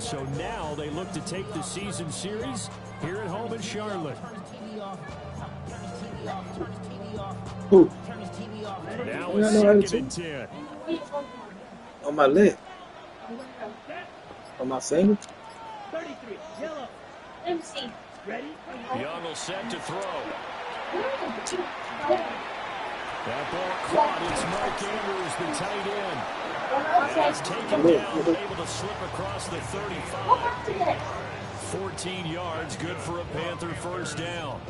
And so now they look to take the season series here at home in Charlotte. Ooh. Now it's 2nd and 10. On my left. On my single. 33, yellow. MC. Ready? Young will set to throw. That ball caught. It's Mark Andrews, the tight end. And he's taken down, able to slip across the 35. 14 yards, good for a Panther first down.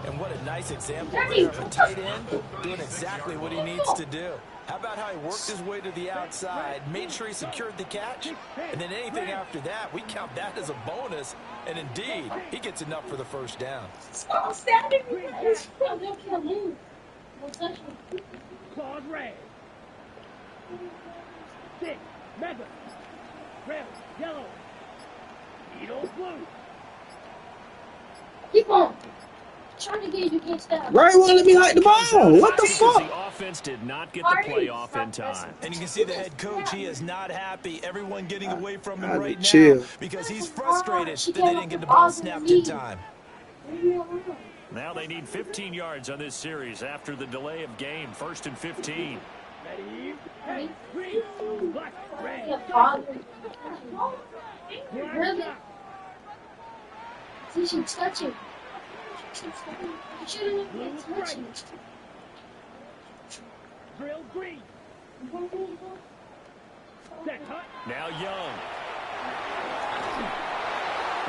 And what a nice example there of a tight end doing exactly what he needs to do. How about how he worked his way to the outside, made sure he secured the catch, and then anything after that, we count that as a bonus. And indeed, he gets enough for the first down. Claude Ray. 6, Mega. Red, yellow. Needle blue. Keep on. Trying to get you can't stop. Right won't let me hike the ball. What the fuck? The offense did not get the playoff in time. And you can see the head coach, he is not happy. Everyone getting away from him right chill. now because he's frustrated that they didn't get the ball snapped in time. Now they need 15 yards on this series after the delay of game. 1st and 15. Ready? Hey, green. Black, red. Really? You should touch it. You shouldn't even touch it. Drill green. Set hot. Now Young.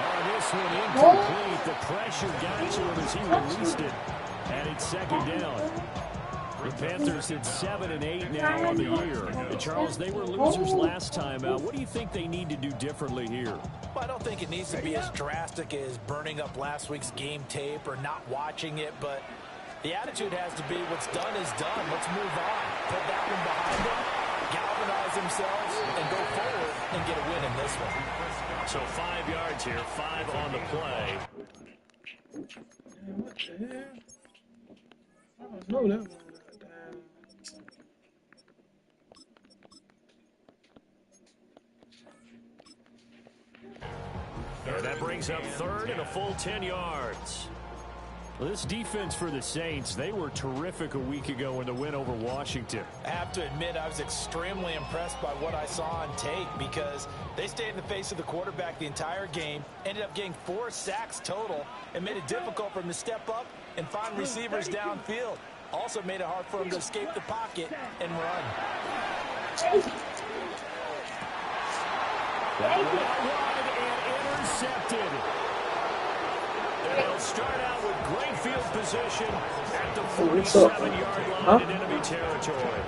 Oh, this one incomplete. The pressure got to him as he released it. And it's 2nd down. The Panthers at 7 and 8 now on the year. And Charles, they were losers last time out. What do you think they need to do differently here? Well, I don't think it needs to be as drastic as burning up last week's game tape or not watching it, but the attitude has to be what's done is done. Let's move on. Put that one behind them, galvanize themselves, and go forward and get a win in this one. So 5 yards here, 5 on the play. What the hell? I don't know that one. And that brings up 3rd and a full 10 yards. Well, this defense for the Saints, they were terrific a week ago in the win over Washington. I have to admit, I was extremely impressed by what I saw on tape because they stayed in the face of the quarterback the entire game, ended up getting 4 sacks total, and made it difficult for him to step up and find receivers downfield. Also made it hard for him to escape the pocket and run. That wide and intercepted. They'll start out with great field position at the 47-yard line in enemy territory.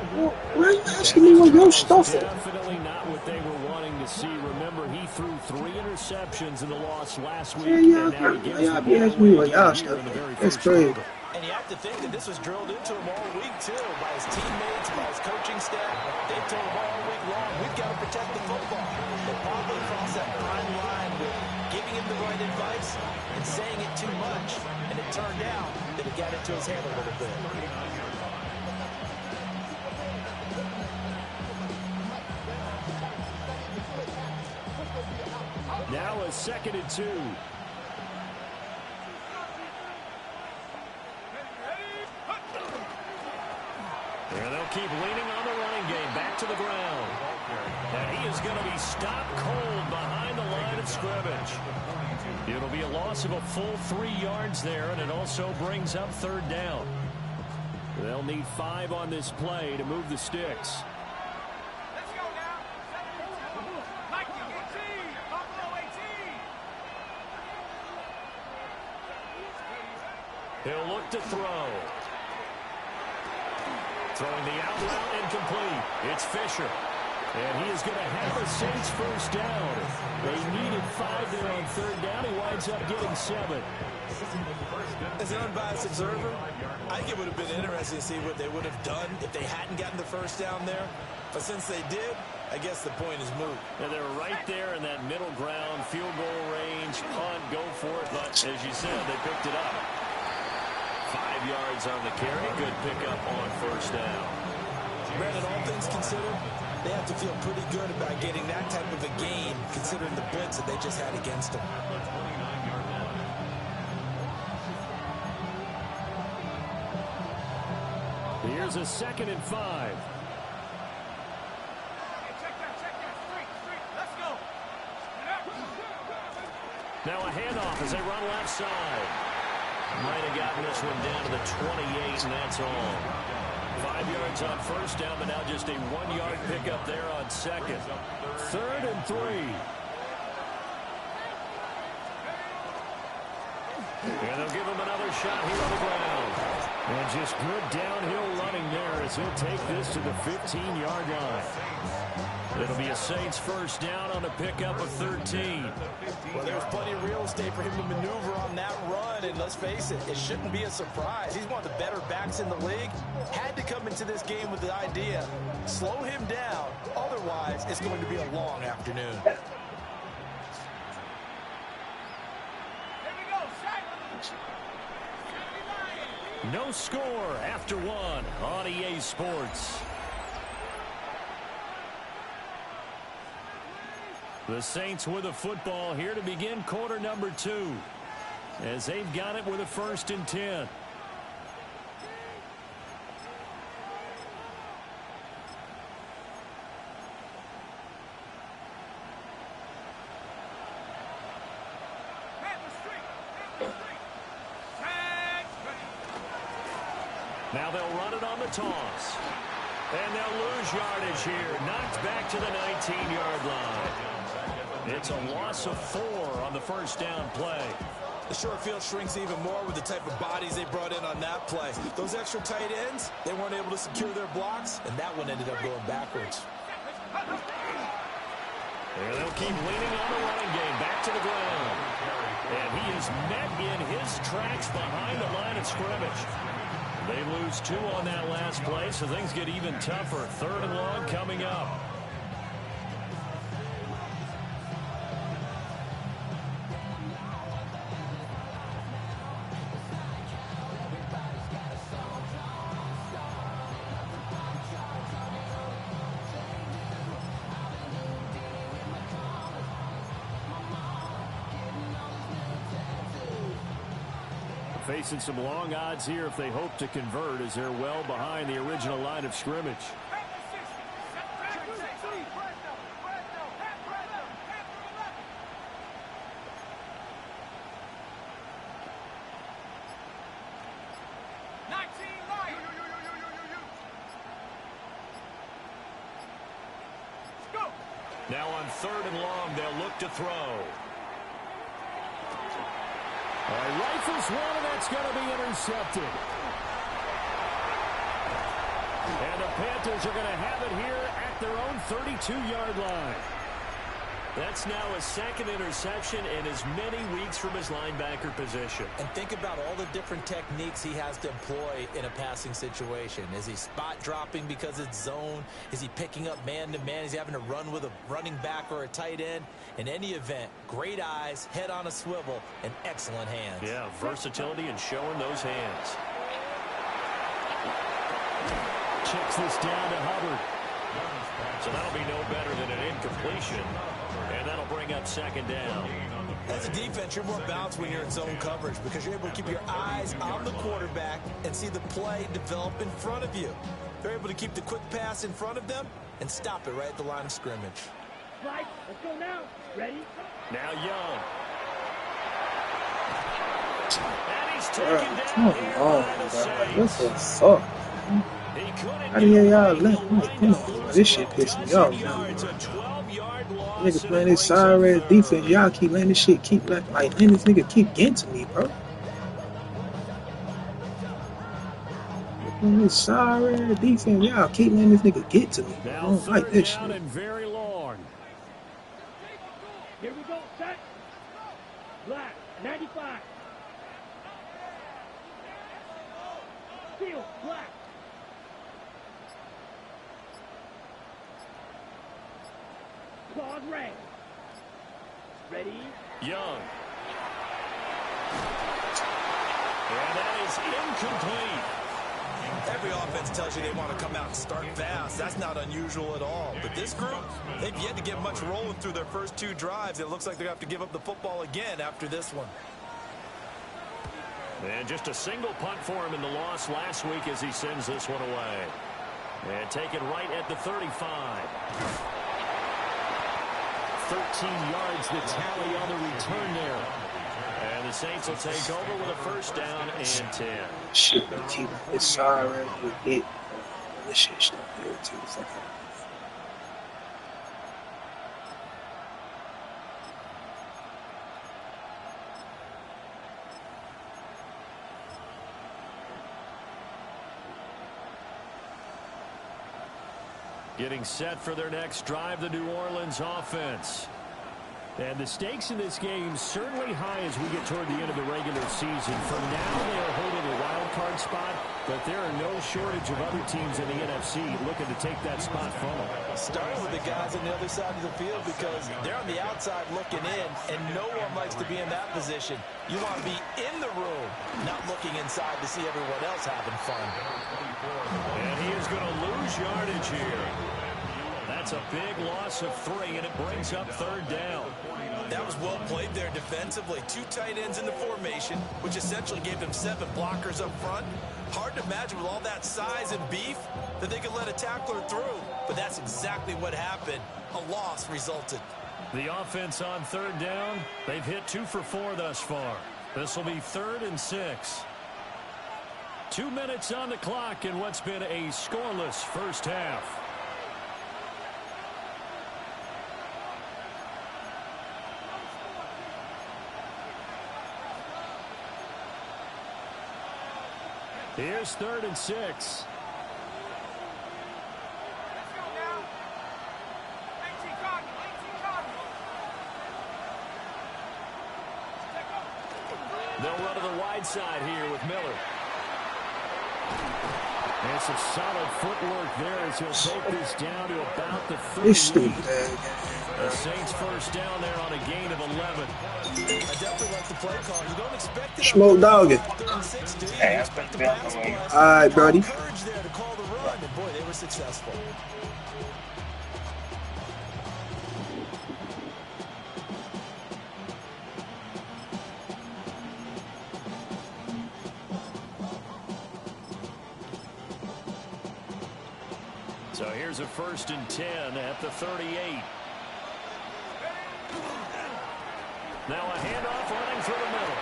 Why are you asking me what your stuff is? Definitely not what they were wanting to see. Remember, he threw 3 interceptions in the loss last week. Yeah, y'all be asking me what y'all stuff is. That's crazy. And you have to think that this was drilled into him all week, too, by his teammates, by his coaching staff. They told him all week long, we've got to protect the football. They probably crossed that fine line with giving him the right advice and saying it too much. And it turned out that it got into his head a little bit. Now a 2nd and 2. And they'll keep leaning on the running game. Back to the ground. And he is going to be stopped cold behind the line of scrimmage. It'll be a loss of a full 3 yards there, and it also brings up 3rd down. They'll need 5 on this play to move the sticks. Let's go now. Mikey, 18. Buffalo 18. He'll look to throw. Throwing the out route incomplete. It's Fisher. And he is going to have a Saints first down. They needed 5 there on 3rd down. He winds up getting 7. As an unbiased observer, I think it would have been interesting to see what they would have done if they hadn't gotten the first down there. But since they did, I guess the point is moot. And they're right there in that middle ground, field goal range, punt, go for it. But as you said, they picked it up. 5 yards on the carry. Good pickup on first down. Brandon, all things considered, they have to feel pretty good about getting that type of a gain, considering considering the blitz that they just had against him. Here's a 2nd and 5. Check that. Straight. Let's go. Now a handoff as they run left side. Might have gotten this one down to the 28, and that's all. 5 yards on first down, but now just a 1-yard pickup there on 2nd. 3rd and 3. And they'll give him another shot here on the ground. And just good downhill running there as he'll take this to the 15-yard line. It'll be a Saints first down on the pickup of 13. Well, there's plenty of real estate for him to maneuver on that run, and let's face it, it shouldn't be a surprise. He's one of the better backs in the league. Had to come into this game with the idea, slow him down, otherwise it's going to be a long afternoon. No score after 1 on EA Sports. The Saints with a football here to begin quarter number 2. As they've got it with a 1st and 10. Now they'll run it on the toss. And they'll lose yardage here. Knocked back to the 19-yard line. It's a loss of 4 on the first down play. The short field shrinks even more with the type of bodies they brought in on that play. Those extra tight ends, they weren't able to secure their blocks, and that one ended up going backwards. And they'll keep leaning on the running game. Back to the ground. And he is met in his tracks behind the line of scrimmage. They lose 2 on that last play, so things get even tougher. 3rd and long coming up. Facing some long odds here if they hope to convert, as they're well behind the original line of scrimmage. Now on 3rd and long, they'll look to throw. Rifles one, and that's going to be intercepted. And the Panthers are going to have it here at their own 32-yard line. That's now a 2nd interception in as many weeks from his linebacker position. And think about all the different techniques he has to employ in a passing situation. Is he spot dropping because it's zone? Is he picking up man-to-man? Is he having to run with a running back or a tight end? In any event, great eyes, head on a swivel, and excellent hands. Yeah, versatility and showing those hands. Checks this down to Hubbard. So that'll be no better than an incompletion. And that'll bring up 2nd down. As a defense, you're more balanced when you're in zone coverage because you're able to keep your eyes on the quarterback and see the play develop in front of you. They're able to keep the quick pass in front of them and stop it right at the line of scrimmage. Right, let's go now. Ready? Now Young. And he's taken down here by the Saints. What the fuck? How do y'all let me? Come on, this shit pissed me off now. Nigga playing this sorry ass defense. Y'all keep letting this shit keep letting this nigga keep getting to me, bro. Playing this sorry ass defense. Y'all keep letting this nigga get to me. I don't like this shit. And very long. Here we go, set. Black, 95. Field, black. Claws red. Ready? Young. And that is incomplete. Every offense tells you they want to come out and start fast. That's not unusual at all. But this group, they've yet to get much rolling through their first 2 drives. It looks like they're going to have to give up the football again after this one. And just a single punt for him in the loss last week as he sends this one away. And taken right at the 35. 13 yards the tally on the return there. And the Saints will take over with a first down and 10. Shit, keep it sorry with it. This shit stuck there too. Fuck it. Getting set for their next drive, the New Orleans offense. And the stakes in this game certainly high as we get toward the end of the regular season. For now, they are holding a wild card spot, but there are no shortage of other teams in the NFC looking to take that spot from them. Starting with the guys on the other side of the field because they're on the outside looking in, and no one likes to be in that position. You want to be in the room, not looking inside to see everyone else having fun. And he is going to lose yardage here. That's a big loss of 3, and it brings up third down. That was well played there defensively. 2 tight ends in the formation, which essentially gave them 7 blockers up front. Hard to imagine with all that size and beef that they could let a tackler through. But that's exactly what happened. A loss resulted. The offense on third down, they've hit 2 for 4 thus far. This will be 3rd and 6. 2 minutes on the clock in what's been a scoreless first half. Here's 3rd and 6. They'll run to the wide side here with Miller. And some solid footwork there as he'll take this down to about the 30. The Saints first down there on a gain of 11. I definitely like the play call. You don't expect it. Smoke dog it. Hey, I expect the All right, Brody. Courage there to call the run, and boy, they were successful. So here's a 1st and 10 at the 38. Now a handoff running through the middle.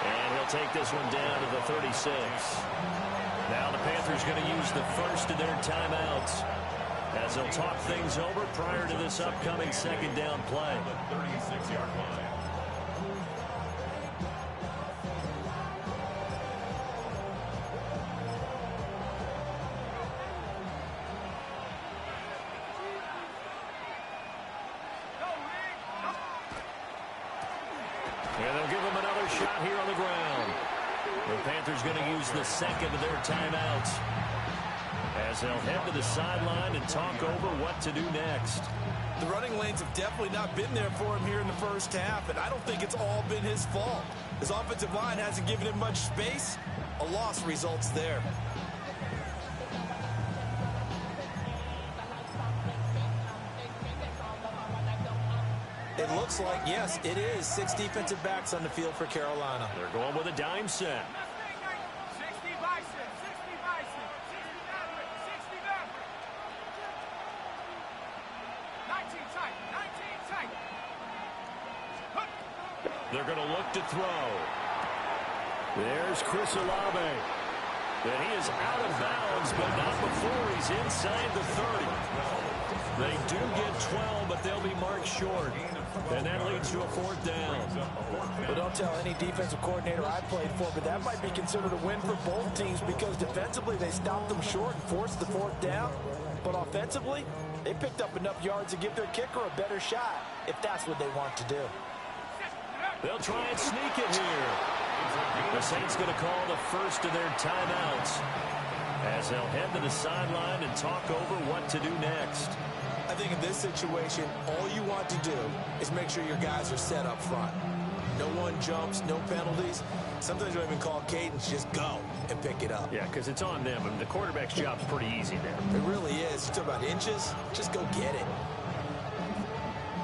And he'll take this one down to the 36. Now the Panthers going to use the first of their timeouts as they'll talk things over prior to this upcoming second down play. 36-yard line. And they'll give him another shot here on the ground. The Panthers going to use the second of their timeouts as they'll head to the sideline and talk over what to do next. The running lanes have definitely not been there for him here in the first half, and I don't think it's all been his fault. His offensive line hasn't given him much space. A loss results there. It looks like, yes, it is 6 defensive backs on the field for Carolina. They're going with a dime set. 60 bison, 60 bison, 60 back, 19 tight, 19 tight. They're going to look to throw. There's Chris Olave. And he is out of bounds, but not before he's inside the 30. They do get 12, but they'll be marked short. And that leads to a 4th down. But don't tell any defensive coordinator I played for, but that might be considered a win for both teams because defensively they stopped them short and forced the 4th down. But offensively, they picked up enough yards to give their kicker a better shot if that's what they want to do. They'll try and sneak it here. The Saints going to call the first of their timeouts as they'll head to the sideline and talk over what to do next. I think in this situation, all you want to do is make sure your guys are set up front. No one jumps, no penalties. Sometimes you don't even call cadence, just go and pick it up. Yeah, because it's on them, and the quarterback's job's pretty easy there. It really is. You talk about inches, just go get it.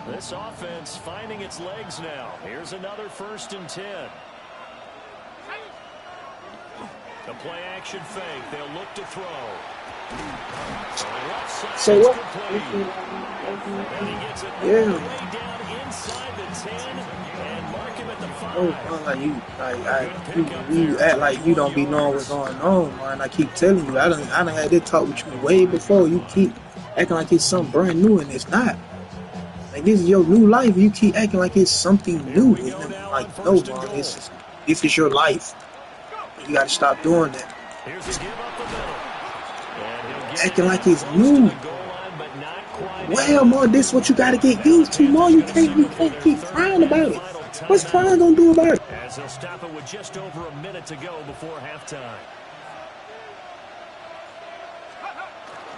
This offense finding its legs now. Here's another 1st and 10. The play action fake. They'll look to throw. So what? And he gets it Yeah. way down inside the 10 and mark him at the 5. Oh, you act like you don't be knowing what's going on, man. I keep telling you, I done had this talk with you way before. You keep acting like it's something brand new, and it's not. Like, this is your new life. You keep acting like it's something new. Like, no, man, this is your life. You gotta stop doing that. Acting like it's new. Well, more this is what you gotta get used to, more. You can't keep crying about it. What's crying gonna do about it? As they'll stop it with just over a minute to go before halftime.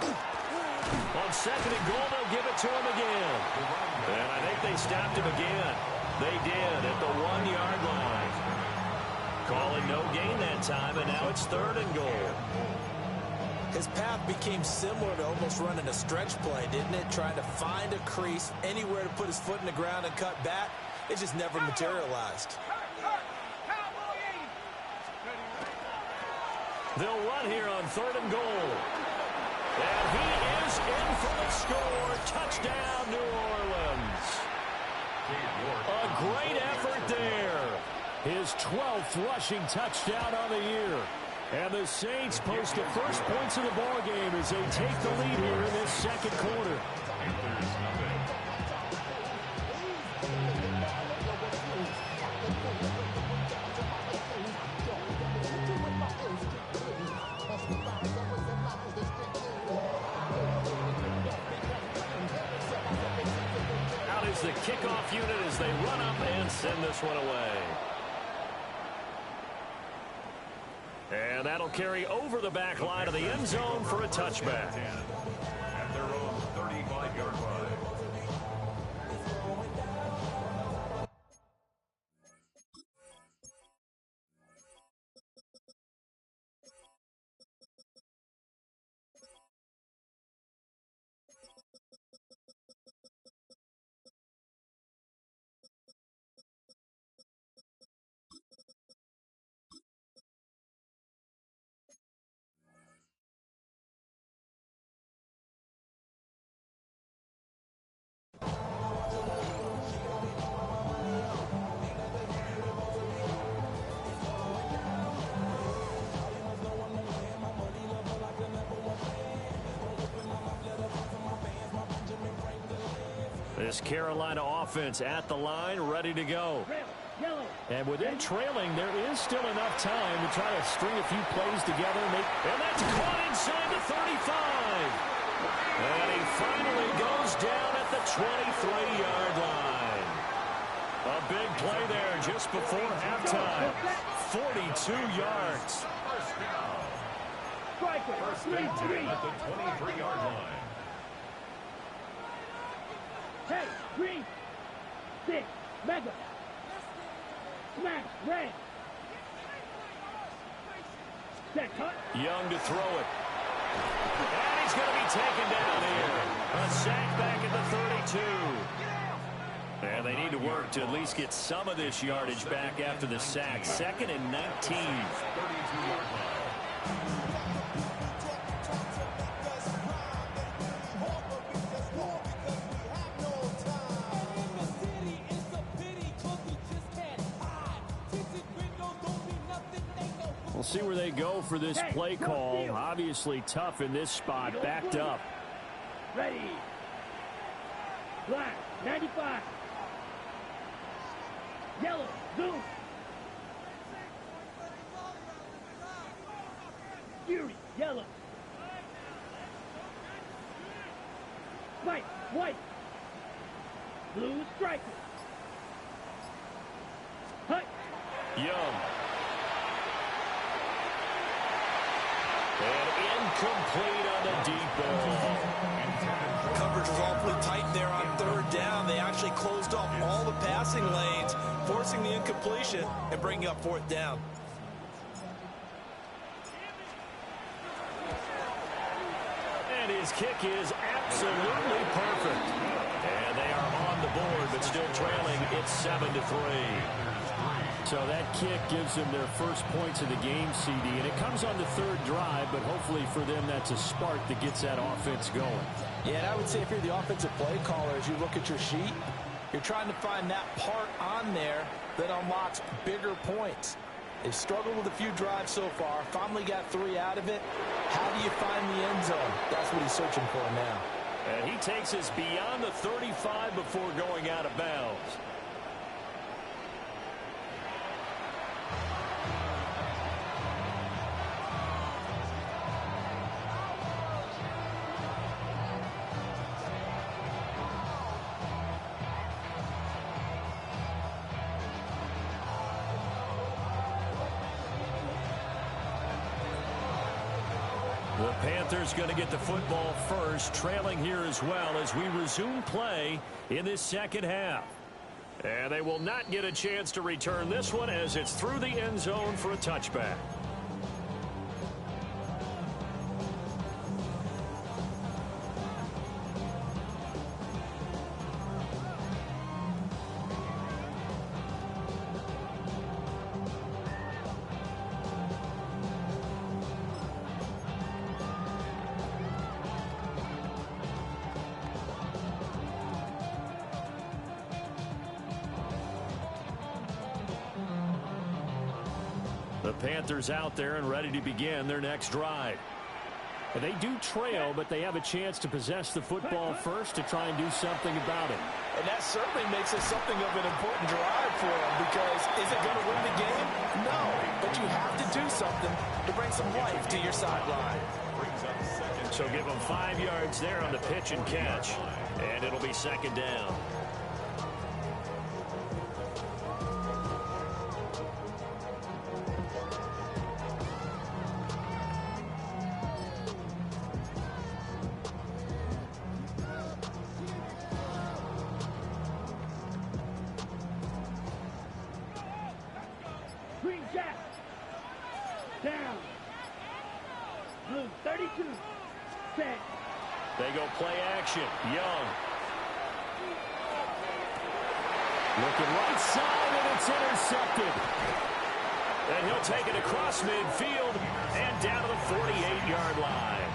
On 2nd and goal, they'll give it to him again. And I think they stopped him again. They did at the 1-yard line. Calling no gain that time, and now it's 3rd and goal. His path became similar to almost running a stretch play, didn't it? Trying to find a crease, anywhere to put his foot in the ground and cut back. It just never materialized. They'll run here on 3rd and goal. And he is in for the score. Touchdown, New Orleans. A great effort there. His 12th rushing touchdown on the year. And the Saints post the first points of the ballgame as they take the lead here in this 2nd quarter. Out is the kickoff unit as they run up and send this one away. And that'll carry over the back line of the end zone for a touchback. At their own 35-yard line. This Carolina offense at the line, ready to go. And with them trailing, there is still enough time to try to string a few plays together. And that's caught inside the 35. And he finally goes down at the 23-yard line. A big play there just before halftime. 42 yards. First down at the 23-yard line. Hey, green, 6, mega, smash, red. Set, cut. Young to throw it. And he's going to be taken down here. A sack back at the 32. And they need to work to at least get some of this yardage back after the sack. 2nd and 19. 32-yard line. We'll see where they go for this play call. Obviously tough in this spot, backed up. Ready. Black, 95. Yellow, zoom. Fury, yellow. White, white. Blue, striker. Hut. Young. And incomplete on the deep ball. Coverage was awfully tight there on 3rd down. They actually closed off all the passing lanes, forcing the incompletion and bringing up 4th down. And his kick is absolutely perfect. And they are on the board, but still trailing. It's 7-3. So that kick gives them their first points of the game, CD. And it comes on the 3rd drive, but hopefully for them that's a spark that gets that offense going. Yeah, and I would say if you're the offensive play caller, as you look at your sheet, you're trying to find that part on there that unlocks bigger points. They've struggled with a few drives so far. Finally got 3 out of it. How do you find the end zone? That's what he's searching for now. And he takes us beyond the 35 before going out of bounds. The Panthers going to get the football first, trailing here as well as we resume play in this second half. And they will not get a chance to return this one as it's through the end zone for a touchback. The Panthers out there and ready to begin their next drive. And they do trail, but they have a chance to possess the football first to try and do something about it. And that certainly makes it something of an important drive for them, because is it going to win the game? No, but you have to do something to bring some life to your sideline. So give them 5 yards there on the pitch and catch, and it'll be 2nd down. Green Jack. Down. Blue 32. Set. They go play action. Young. Looking right side, and it's intercepted. And he'll take it across midfield and down to the 48-yard line.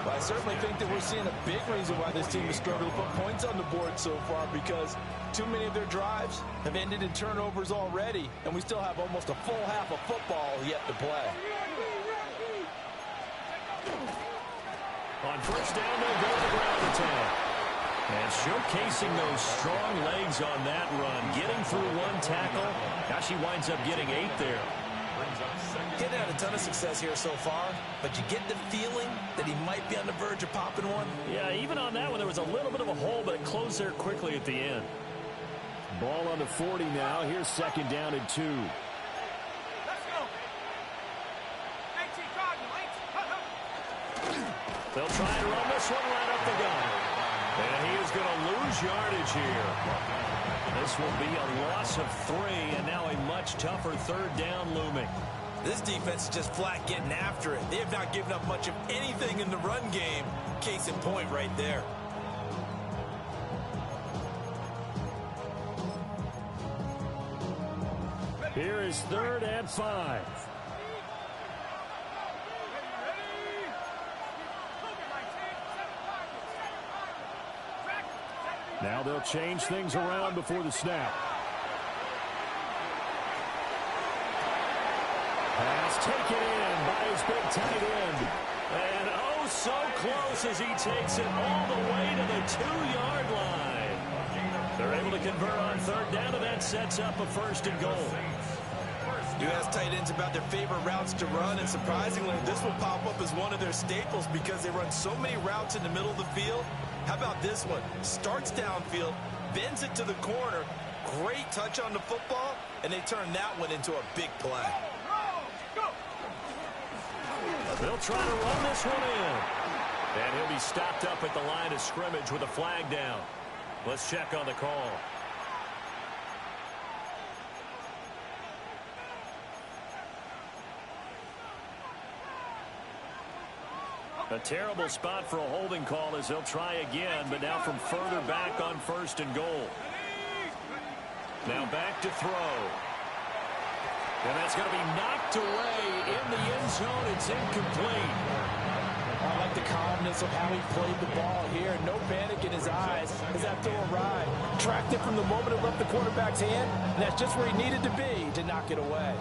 Well, I certainly think that we're seeing a big reason why this team has struggled to put points on the board so far, because too many of their drives have ended in turnovers already, and we still have almost a full half of football yet to play. On 1st down, they'll go to the ground attack. And showcasing those strong legs on that run, getting through 1 tackle. Now she winds up getting 8 there. Getting had a ton of success here so far, but you get the feeling that he might be on the verge of popping one. Yeah, even on that one, there was a little bit of a hole, but it closed there quickly at the end. Ball on the 40 now. Here's 2nd down and 2. They'll try and run this one right up the gut. And he is going to lose yardage here. This will be a loss of 3, and now a much tougher 3rd down looming. This defense is just flat getting after it. They have not given up much of anything in the run game. Case in point right there. Here is 3rd and 5. Now they'll change things around before the snap. Pass taken in by his big tight end. And oh, so close as he takes it all the way to the 2-yard line. They're able to convert on 3rd down, and that sets up a 1st and goal. You ask tight ends about their favorite routes to run, and surprisingly, this will pop up as one of their staples because they run so many routes in the middle of the field. How about this one? Starts downfield, bends it to the corner, great touch on the football, and they turn that one into a big play. They'll try to run this one in. And he'll be stopped up at the line of scrimmage with a flag down. Let's check on the call. A terrible spot for a holding call as they'll try again, but now from further back on 1st and goal. Now back to throw. And that's going to be knocked away in the end zone. It's incomplete. I like the calmness of how he played the ball here. No panic in his eyes as that throw arrived. Tracked it from the moment it left the quarterback's hand, and that's just where he needed to be to knock it away.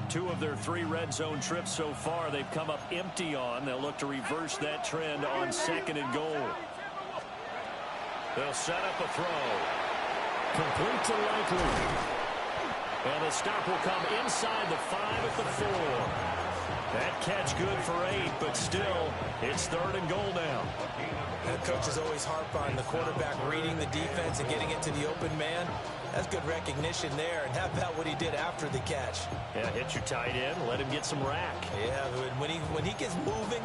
Two of their 3 red zone trips so far they've come up empty on. They'll look to reverse that trend on 2nd and goal. They'll set up a throw. Complete to Likely. And the stop will come inside the 5 at the 4. That catch good for 8, but still, it's 3rd and goal now. That coach is always harp on the quarterback reading the defense and getting it to the open man. That's good recognition there. And how about what he did after the catch? Yeah, hit your tight end, let him get some rack. Yeah, when he gets moving,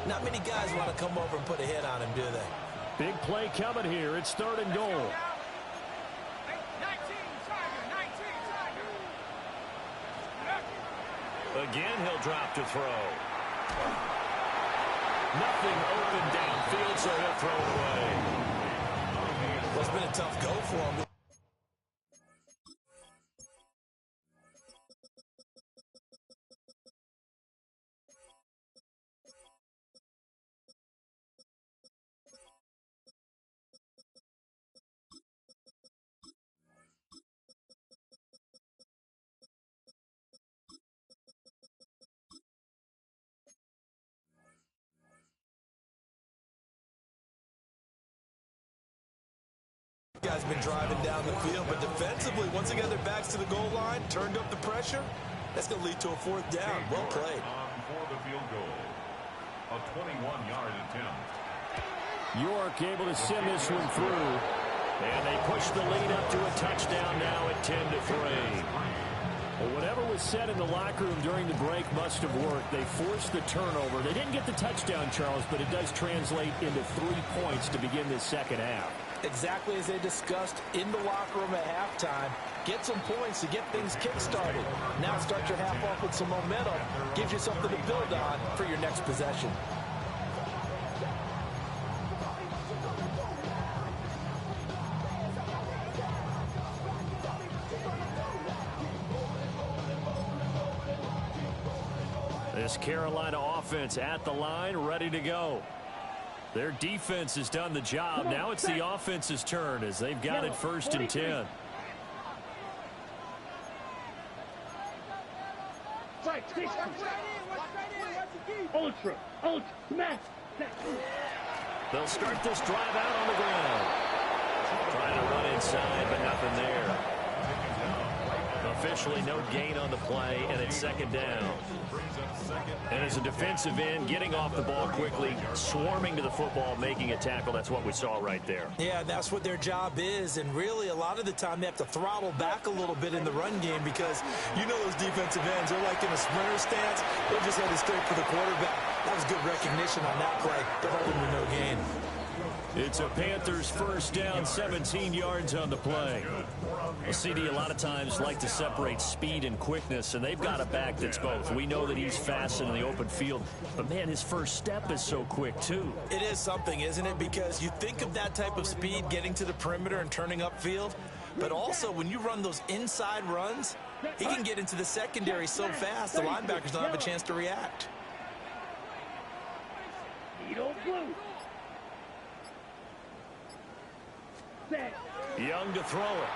not many guys want to come over and put a hit on him, do they? Big play coming here. It's 3rd and goal. Again, he'll drop to throw. Nothing open downfield, so he'll throw it away. Well, it's been a tough go for him. Guys been driving down the field, but defensively, once they got their backs to the goal line, turned up the pressure, that's going to lead to a 4th down. Well played. For the field goal, a 21-yard attempt. York able to send this one through. And they push the lead up to a touchdown now at 10-3. Well, whatever was said in the locker room during the break must have worked. They forced the turnover. They didn't get the touchdown, Charles, but it does translate into 3 points to begin this second half. Exactly as they discussed in the locker room at halftime. Get some points to get things kick-started. Now start your half off with some momentum. Gives you something to build on for your next possession. This Carolina offense at the line, ready to go. Their defense has done the job. Now it's the offense's turn as they've got it 1st and 10. Ultra, smash. They'll start this drive out on the ground. Trying to run inside, but nothing there. Officially no gain on the play, and it's 2nd down. And as a defensive end, getting off the ball quickly, swarming to the football, making a tackle, that's what we saw right there. Yeah, that's what their job is, and really a lot of the time they have to throttle back a little bit in the run game because you know those defensive ends, they're like in a sprinter stance. They're just headed straight for the quarterback. That was good recognition on that play. They're holding with no gain. It's a Panthers 1st down, 17 yards on the play. Well, CD a lot of times like to separate speed and quickness, and they've got a back that's both. We know that he's fast in the open field, but, man, his first step is so quick, too. It is something, isn't it? Because you think of that type of speed getting to the perimeter and turning upfield, but also when you run those inside runs, he can get into the secondary so fast the linebackers don't have a chance to react. Young to throw it.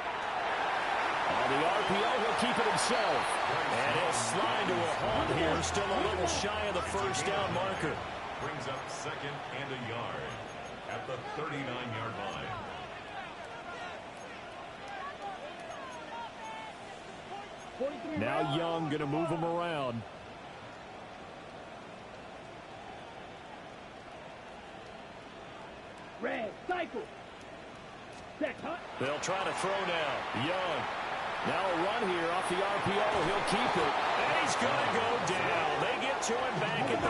On the RPO, he'll keep it himself. And he'll slide to a halt here, still a little shy of the 1st down marker. Brings up 2nd and a yard at the 39-yard line. Now Young going to move him around. Red, cycle. They'll try to throw now. Young. Now a run here off the RPO. He'll keep it. And he's going to go down. They get it to him back at the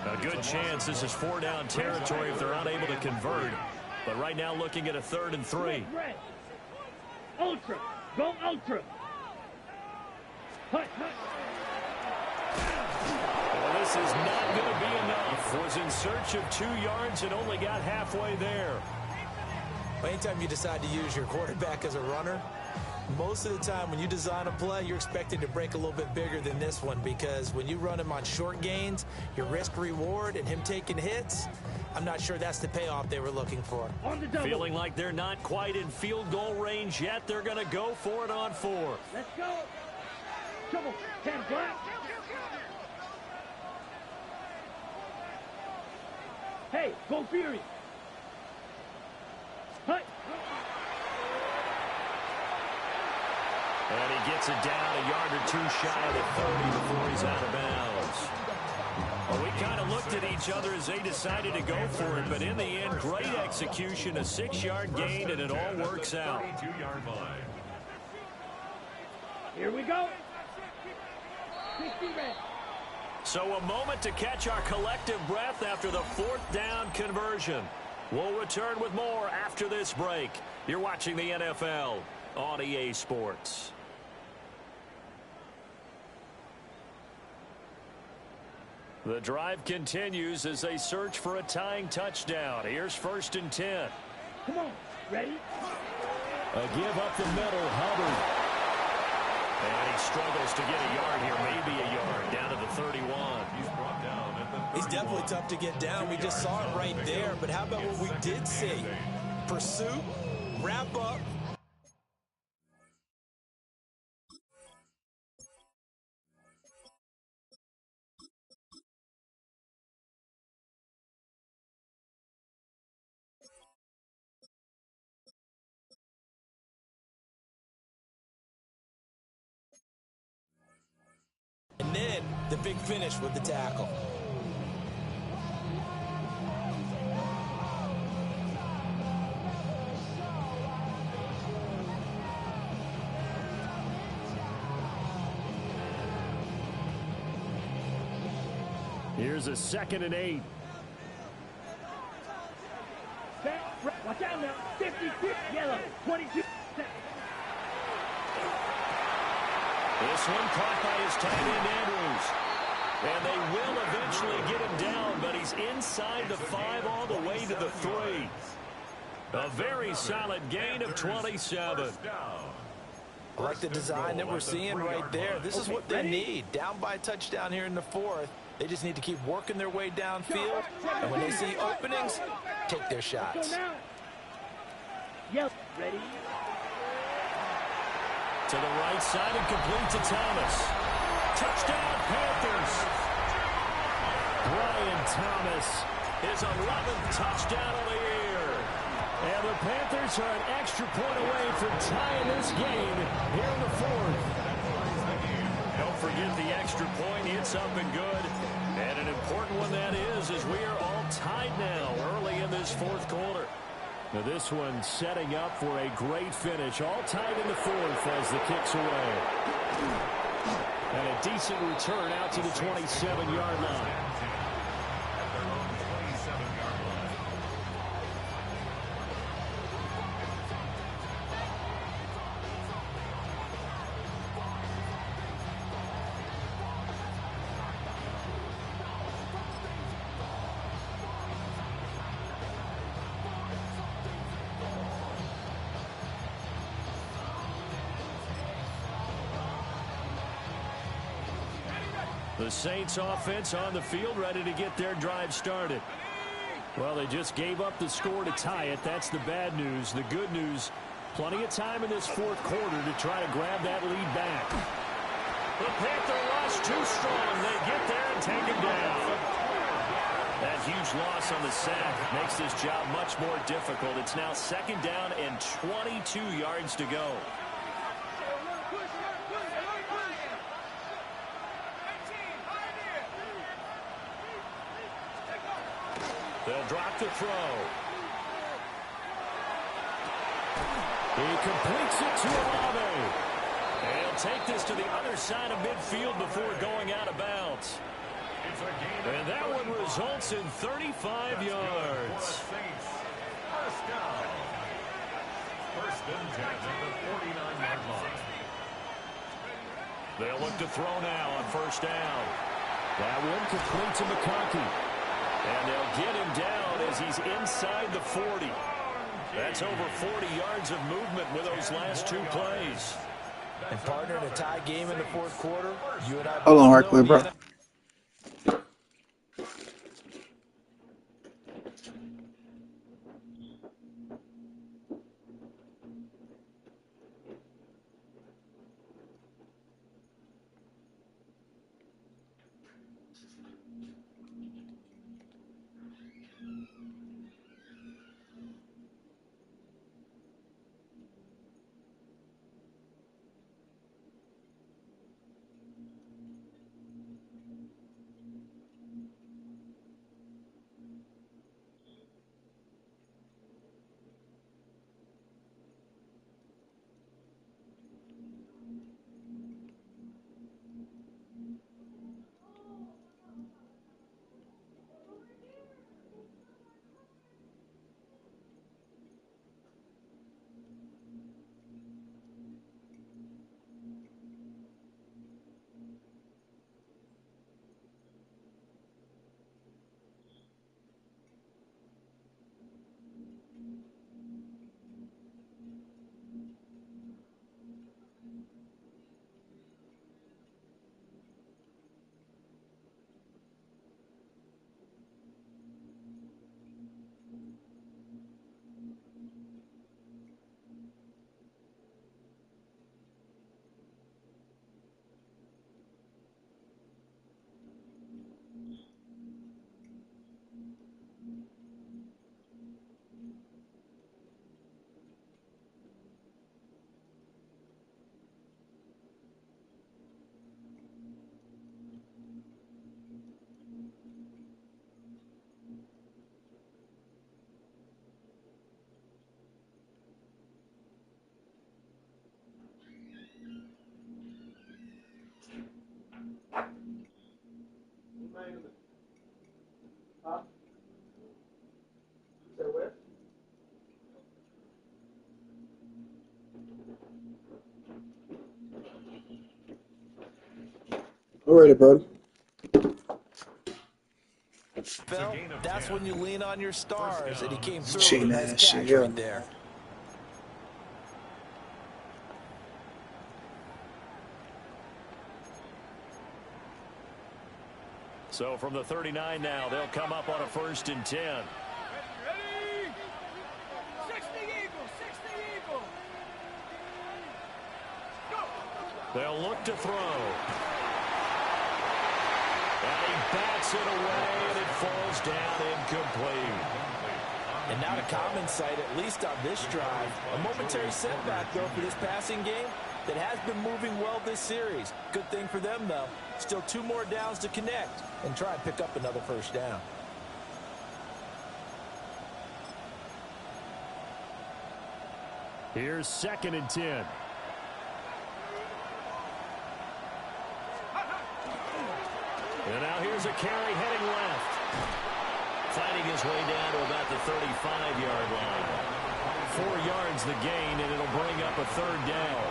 40. A good chance this is 4-down territory if they're unable to convert. But right now looking at a 3rd and 3. Ultra. Go ultra. Hut. Well, this is not going to be enough. Was in search of 2 yards and only got halfway there. Anytime you decide to use your quarterback as a runner, most of the time when you design a play, you're expecting to break a little bit bigger than this one, because when you run him on short gains, your risk-reward and him taking hits, I'm not sure that's the payoff they were looking for. Feeling like they're not quite in field goal range yet. They're going to go for it on 4. Let's go. Trouble. 10 black. Hey, go Fury. Hut. And he gets it down a yard or 2 shy of the 30 before he's out of bounds. Well, we kind of looked at each other as they decided to go for it, but in the end, great execution, a 6-yard gain, and it all works out. 32-yard line. Here we go. 60 red. So a moment to catch our collective breath after the 4th down conversion. We'll return with more after this break. You're watching the NFL on EA Sports. The drive continues as they search for a tying touchdown. Here's 1st and 10. Come on. Ready? A give up the middle, Hubbard. And he struggles to get a yard here, maybe a yard, down to the 31. He's brought down at the 31. He's definitely tough to get down. We just saw it right there. But how about what we did see? Pursuit, wrap up. And then the big finish with the tackle. Here's a 2nd and 8. Watch out now. 56 yellow. 22. This one caught by his tight end, Andrews. And they will eventually get him down, but he's inside the 5 all the way to the 3. A very solid gain of 27. I like the design that we're seeing right there. This is what they need. Down by a touchdown here in the 4th. They just need to keep working their way downfield. And when they see openings, take their shots. Yep. Ready? To the right side and complete to Thomas. Touchdown, Panthers. Brian Thomas, his 11th touchdown of the year. And the Panthers are an extra point away from tying this game here in the 4th. Don't forget the extra point. It's up and good. And an important one that is, as we are all tied now early in this 4th quarter. Now this one setting up for a great finish. All tied in the 4th as the kick's away. And a decent return out to the 27-yard line. The Saints offense on the field, ready to get their drive started. Well, they just gave up the score to tie it. That's the bad news. The good news, plenty of time in this 4th quarter to try to grab that lead back. The Panther rush too strong. They get there and take him down. That huge loss on the sack makes this job much more difficult. It's now 2nd down and 22 yards to go. They'll drop the throw. He completes it to Olave. They'll take this to the other side of midfield before going out of bounds. And that one results in 35 yards. First down. First and 10 at the 49-yard line. They'll look to throw now on first down. That one complete to McConkey. And they'll get him down as he's inside the 40. That's over 40 yards of movement with those last two plays. And partner, in a tie game in the fourth quarter, you and I... Hold on, right quick, bro. All right, brother. Phil, that's when you lean on your stars, and he came through Cheating with a nice ass shit, catch yeah. right there. So from the 39 now, they'll come up on a 1st and 10. Ready? 60 Eagle. Go. They'll look to throw. And he bats it away, and it falls down incomplete. And not a common sight, at least on this drive. A momentary setback, though, for this passing game that has been moving well this series. Good thing for them, though. Still 2 more downs to connect and try and pick up another first down. Here's 2nd and 10. And now here's a carry heading left. Fighting his way down to about the 35-yard line. 4 yards the gain, and it'll bring up a 3rd down.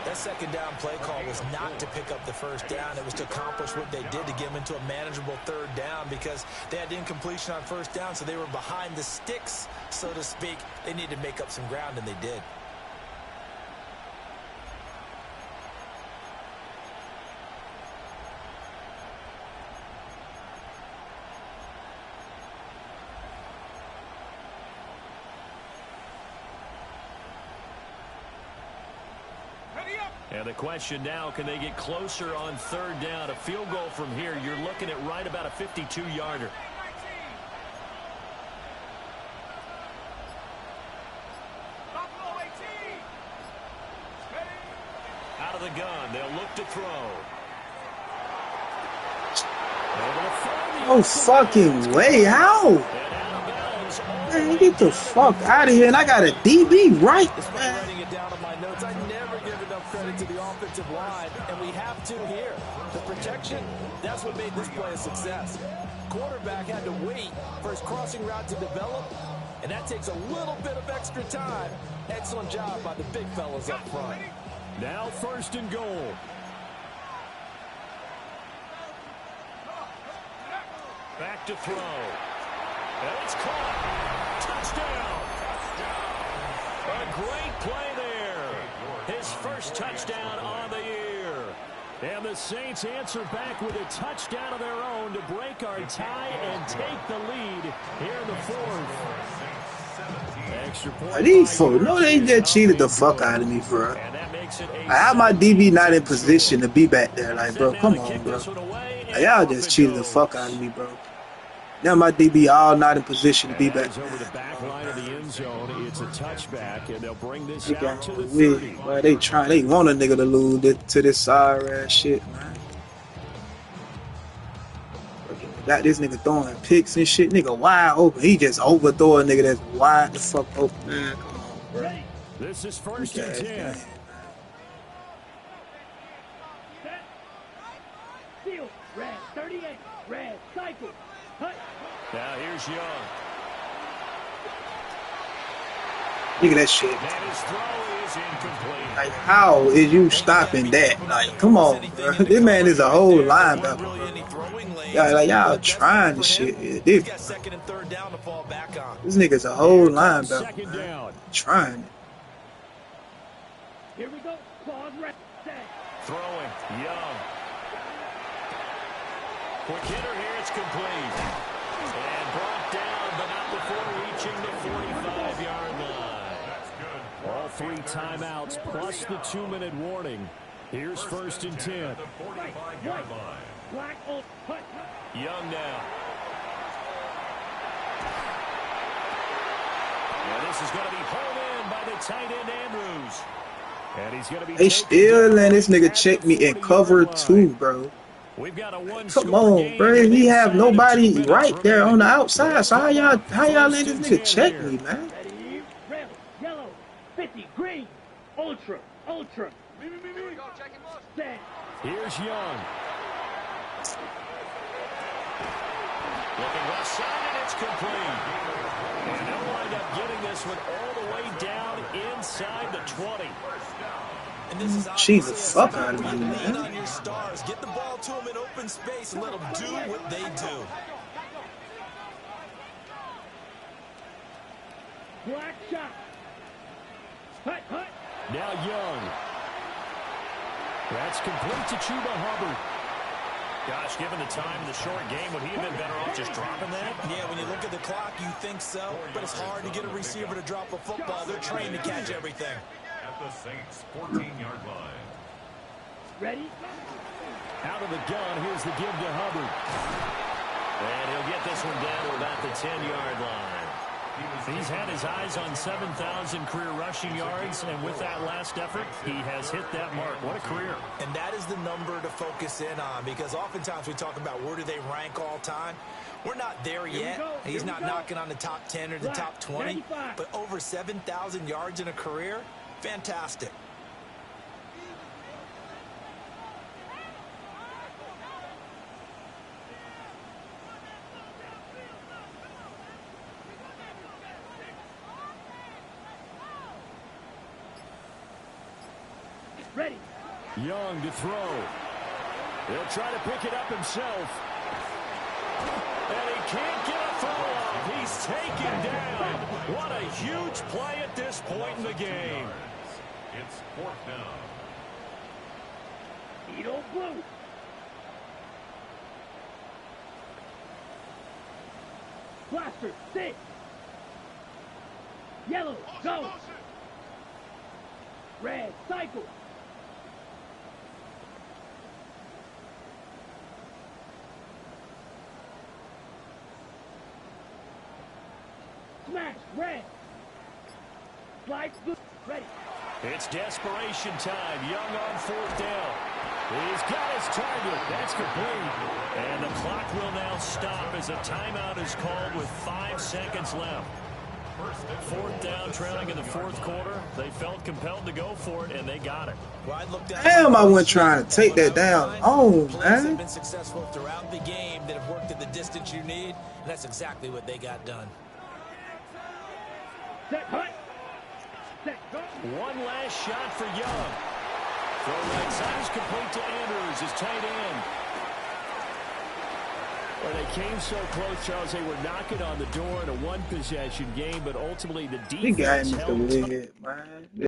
That second down play call was not to pick up the first down. It was to accomplish what they did to get them into a manageable 3rd down because they had incompletion on first down, so they were behind the sticks, so to speak. They needed to make up some ground, and they did. And the question now, can they get closer on 3rd down? A field goal from here, you're looking at right about a 52-yarder. Out of the gun, they'll look to throw. No fucking way. How? Man, get the fuck out of here. And I got a DB right. Despite writing it down on my notes, I never give enough credit to the offensive line, and we have to here. The protection, that's what made this play a success. Quarterback had to wait for his crossing route to develop, and that takes a little bit of extra time. Excellent job by the big fellas up front. Now 1st and goal. Back to throw. And it's caught. Touchdown. A great play there. His first touchdown on the year. And the Saints answer back with a touchdown of their own to break our tie and take the lead here in the 4th. Extra point. These folks, no, they just cheated the fuck out of me, bro. I have my DB not in position to be back there. Like, bro, come on, bro. Like, y'all just cheated the fuck out of me, bro. Now my DB all not in position to be back there. Over the back line of the end zone, it's a touchback, and they'll bring this They out to the 30. Boy, they want a nigga to lose to this sorry ass shit, man. Got this nigga throwing picks and shit. Nigga wide open. He just overthrow a nigga that's wide the fuck open. Man, come on, bro. This is 1st and 10. Set. Field. Red. 38. Red. Cycle. Hut. Now here's Young. Look at that shit. And his throw is incomplete. Like, how is you stopping that? Like, come on, bro. This man is a whole linebacker, bro. Yeah, like, y'all trying this shit. This nigga's a whole linebacker, man. Trying it. Here we go. Claws red. Set. Throwing. Young. Quick hitter here. It's complete. And brought down, but not before reaching the 45-yard line. All 3 timeouts plus the 2-minute warning. Here's 1st and 10. Black old hut. Young now. And this is going to be pulled in by the tight end Andrews. And he's going to be. They still letting this nigga check me in cover 2, bro. We've got a Come on, bro. We have nobody right there on the outside. So how y'all letting this nigga check me, man? Ready. Red. Yellow. 50. Green. Ultra. Ultra. Set. Here's Young. Looking left side, and it's complete. And they'll wind up getting this one all the way down inside the 20. And this is Cheat the fuck out of me, man. on your stars. Get the ball to them in open space and let them do what they do. Black shot. Hut. Hut. Now Young. That's complete to Chuba Hubbard. Gosh, given the time in the short game, would he have been better off just dropping that? Yeah, when you look at the clock, you think so. But it's hard to get a receiver to drop a football. They're trained to catch everything. At the Saints' 14-yard line. Ready. Out of the gun, here's the give to Hubbard. And he'll get this one down to about the 10-yard line. He's had his eyes on 7,000 career rushing yards, and with that last effort, he has hit that mark. What a career. And that is the number to focus in on, because oftentimes we talk about where do they rank all time. We're not there yet. He's not knocking on the top 10 or the top 20, but over 7,000 yards in a career, fantastic. Ready. Young to throw. He'll try to pick it up himself. And he can't get a throw off. He's taken down. What a huge play at this point in the game. It's 4th down. Edo blue. Blaster. 6. Yellow. Go. Red. Cycle. Smash. Red. Slide blue. Ready. It's desperation time. Young on 4th down. He's got his target. That's complete. And the clock will now stop as a timeout is called with 5 seconds left. Fourth down, trailing in the fourth quarter. They felt compelled to go for it, and they got it. Damn, I wasn't trying to take that down. Oh, Plays have man. been successful throughout the game that have worked at the distance you need, and that's exactly what they got done. Set, punt. Set, go. One last shot for Young. Throw right side is complete to Andrews, his tight end. Well, they came so close, Charles. They were knocking on the door in a one-possession game, but ultimately the He got defense him with the held win, man.